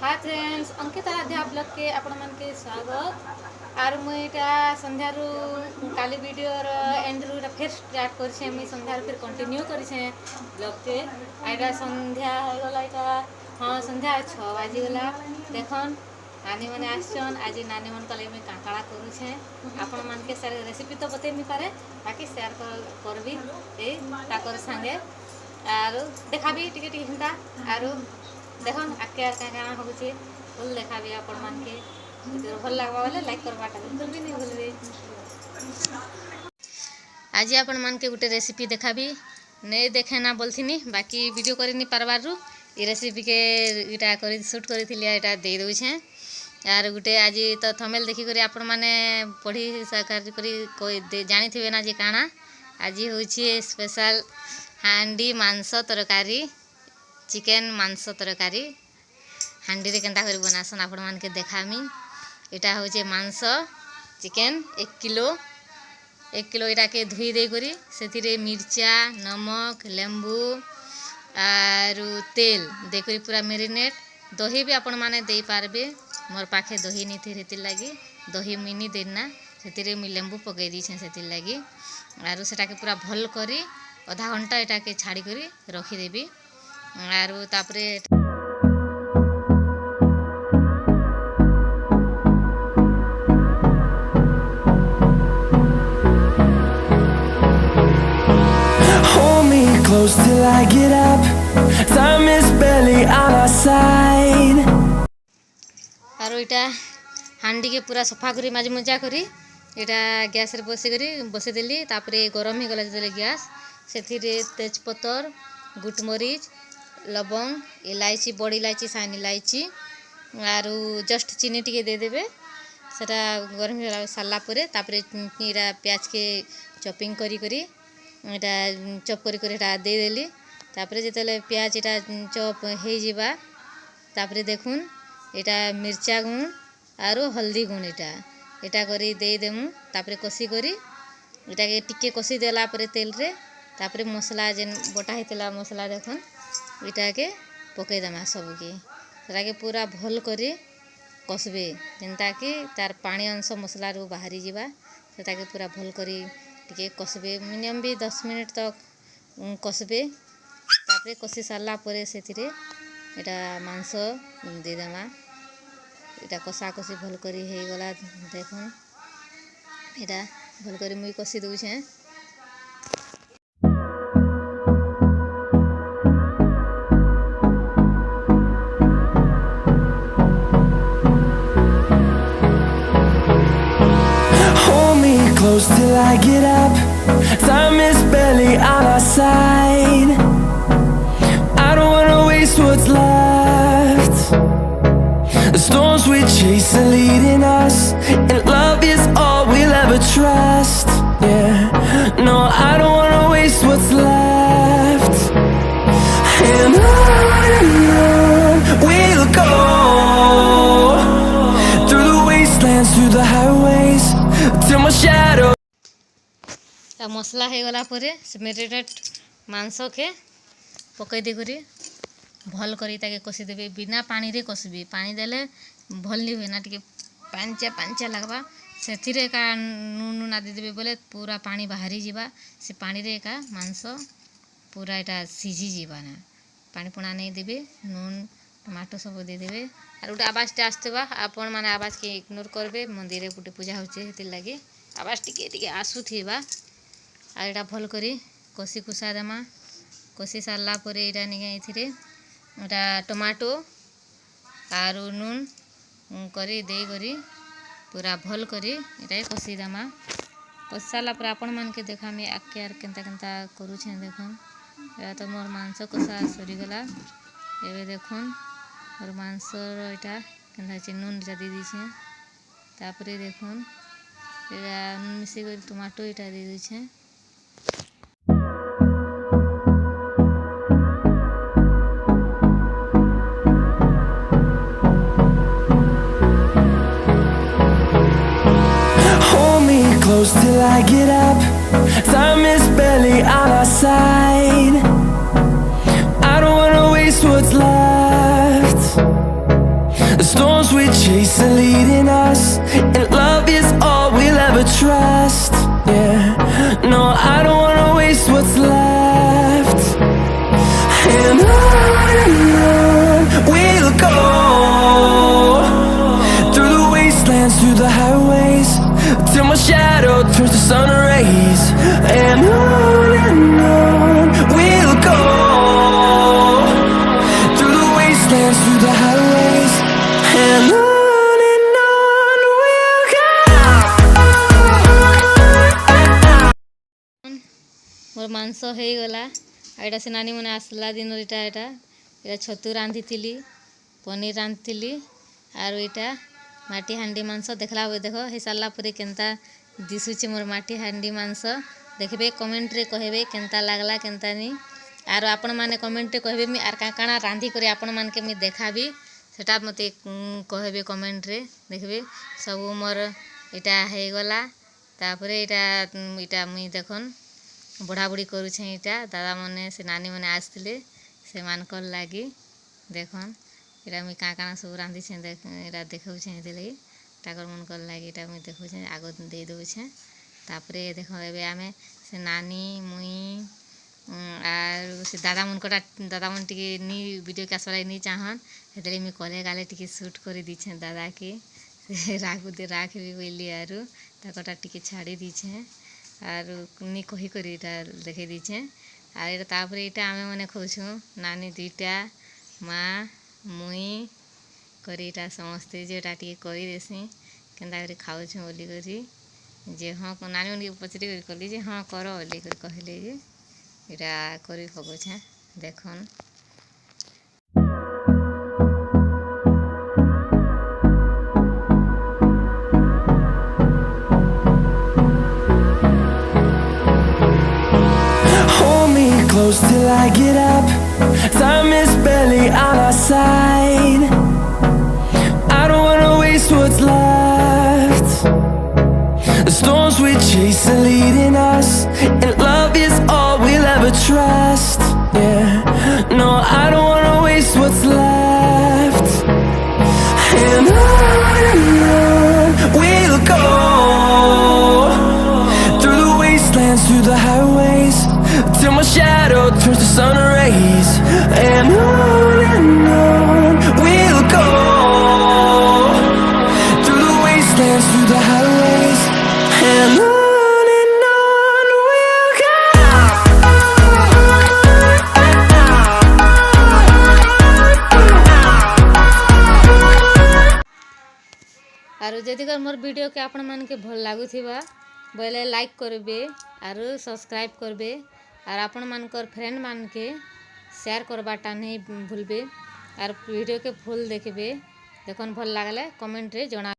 Hi friends, Ankita Radhya blog के आपण मन के स्वागत। आर मुईटा संध्यारू काली वीडियो एंड फिर स्टार्ट करछे। मुई संध्यारू फिर कंटिन्यू करछे ब्लॉग के। आइटा संध्या हो गला इटा हां संध्या 6 बाजी गला। देखन नानी माने आछन। आज नानी मन कले में काकाळा करूछे। आपण मन के सारे रेसिपी तो बते नि पारे, बाकी शेयर करबी ए ताकर संगे आरो देखाबी टिके टिके हिंता। आरो देखन आके आके काना होउछे फुल देखाबी आपण मान के। वीडियो भल लागबा वाले लाइक करबाटा बिल्कुल भी नहीं भूलबे। आज आपण मान के गुटे रेसिपी देखाबी। नहीं देखे ना बोलथिनी, बाकी वीडियो करि नि पारबारु ई रेसिपी के इटा करि शूट करिथिले इटा दे दउ छे। यार गुटे आज तो थंबनेल देखि करी आपण माने पढी साकार करी कोई जानि थिबे ना जे काना आज होउछे स्पेशल हांडी मांस तरकारी, चिकेन मांस तरकारी। हांडी रे केनता करी बनासन आपण मान के देखामी। एटा होचे मांस चिकेन 1 किलो एटा के धुई दे करी सेति रे मिर्चा, नमक, लेंबू आरु तेल दे करी पूरा मैरिनेट। दही भी आपण माने दे पारबे। मोर पाखे दही नि थी रेति लागी दही मिनी देना सेति रे मि लेंबू पकै दी छे सेति लागी। आरु सेटा के पूरा भल करी आधा घंटा एटा के छाड़ी करी रखी देबी। आरु तापरे close till I get up. Time is barely on our side. आरो इटा हांडी के पूरा सफा करी माजी मजा करी इटा गैस रे बसे देली। तापरे गरम ही गला जले गैस सेथि रे तेजपत्तर, गुटमरीच, लवंग, इलायची, बड़ी इलायची, साइन इलायची आरु जस्ट चीनी टिके दे देबे। सेटा गरम होला साला परे तापरे इरा प्याज के चॉपिंग करी करी एटा चॉप करी करी एटा दे देली। तापरे जेतले प्याज एटा चॉप हे जिबा तापरे देखुन एटा मिर्चा गुण आरो हल्दी गुण एटा करी दे देमु। तापरे कसी करी एटा के टिके कसी देला परे तेल रे तापरे मसला जेन बटा हेतला मसला देखुन एटा के पके दमा सब के एटा के पूरा भल करी कसबे जेंता कि तार पानी अंश मसला रो बाहरी जिबा। सेटा के पूरा भल करी टिके कसबे मिनिमम भी 10 मिनट तक कसबे। तापरे कसी सारला परे सेतिरे एटा मांस दे देमा। एटा कसा कसी भल करी हे गला देखुन एटा भल करी मुई कसी दउ छे। Close till I get up. Time is barely on our side. I don't wanna waste what's left. The storms we chase are leading us, and love is all we'll ever trust. Yeah, no, I don't wanna waste what's left. And on we'll go, through the wastelands, through the highways, till my shadow. मसला हे गला परे से marinate मांस के पकई दे करी भल करी ताके कसी देबे। बिना पानी रे कसबी, पानी देले भल नि होय ना, टिके पांचा पांचा लागबा। सेथि रे का नून आदि देबे बोले पूरा पानी बाहरी जिबा। से पानी रे का मांस पूरा एटा सिझी जिबा ना। पानी पुणा नहीं देबे, नून टमाटो सब दे देबे। आर उटा आवाज टे आस्तबा आपण माने आवाज के इग्नोर करबे। मंदिर रे गुटे पूजा होचे हेति लागी आवाज टिके टिके आसु थिबा। आ एटा भल करी कसी कुसा देमा। कसी सारला परे एटा निगे इथिरे एटा टमाटो आरु नून करी दे करी पूरा भल करी एटा कसी देमा। कसी सारला पर आपण मान के देखामी आके आर केनता केनता करू छे देखन। एटा तो मोर मांस कसा सरी गला। एबे देखन मोर मांस एटा केनता चे नून एटा दे दी छे। तापरे देखन एटा नून मिसे करी टमाटो एटा दे दी छे। Close till I get up. Time is barely on our side. I don't wanna waste what's left. chasing leading us, and love is all we'll ever trust. Yeah, no, I don't wanna waste what's left. And on we'll go, through the wastelands, through the highways, till my shadow turns to sun rays. And on we'll go, through the wastelands, through the highways, and on we'll go. मोर मांस हो गला। एटा से नानी मैंने आसला दिन एटा छतु रांधी paneer रांधी are एटा माटी हांडी मांस देखला देख हो सारा पर केनता दिशुचे मोर माटी हांडी मांस देखबे कमेंट रे कहबे केनता लागला केनता नी आर आपण माने कमेंट रे कहबे मी आर काଣା रांधी करे आपण मान के मी देखाबी सेटा मते कहबे कमेंट रे देखबे सब मोर एटा हे गला तापरे एटा मुई देखन बुढ़ा बुढ़ी करुछे इटा दादा मने से नानी मने आसथिले से मानकर लागी देखन इटा मुई काଣା सब रांधी छे इटा देखौछे हेतिले ताकर मनकर लागी इटा मुई देखौछे आगो दे दउछे तापरे देखो एबे आमे से नानी मुई आर से दादा मन टिके नी वीडियो के आसवाला नी चाहन हेतिले मुई कले गाले टिके शूट करि दिछे दादा के से राखबी बोली आरु ताकटा टिके छाड़ी दिछे आर नी कही कर देखे दीछे आर एटा तापर एटा आमे मने खोछु नानी दुईटा माँ मुई करी एटा समस्ते जेटा टिके करी देसी केनता करी खाउछु बोली करी जे हाँ नानी मन के पचरी कर कहली जे हाँ कर बोली कर कहले जे एटा करी खबछे देखन Close till I get up. Time is barely on our side. I don't wanna waste what's left. The storms we chase are leading us, and love is all we'll ever trust. Yeah, no, I don't wanna waste what's left. And on we'll go, through the wastelands, through the highways, till my shadow turns to sun rays. And on we'll go, through the wastelands, through the highways, and on we'll go. आरो जदिकर मोर video के आपण मान के भल लागुथिबा बोले like करबे आरो subscribe करबे आर आपण मानकर फ्रेंड मान के शेयर करबाटा नहीं भूलबे आर वीडियो के फुल देखबे देखन भल लागले कमेंट रे जना।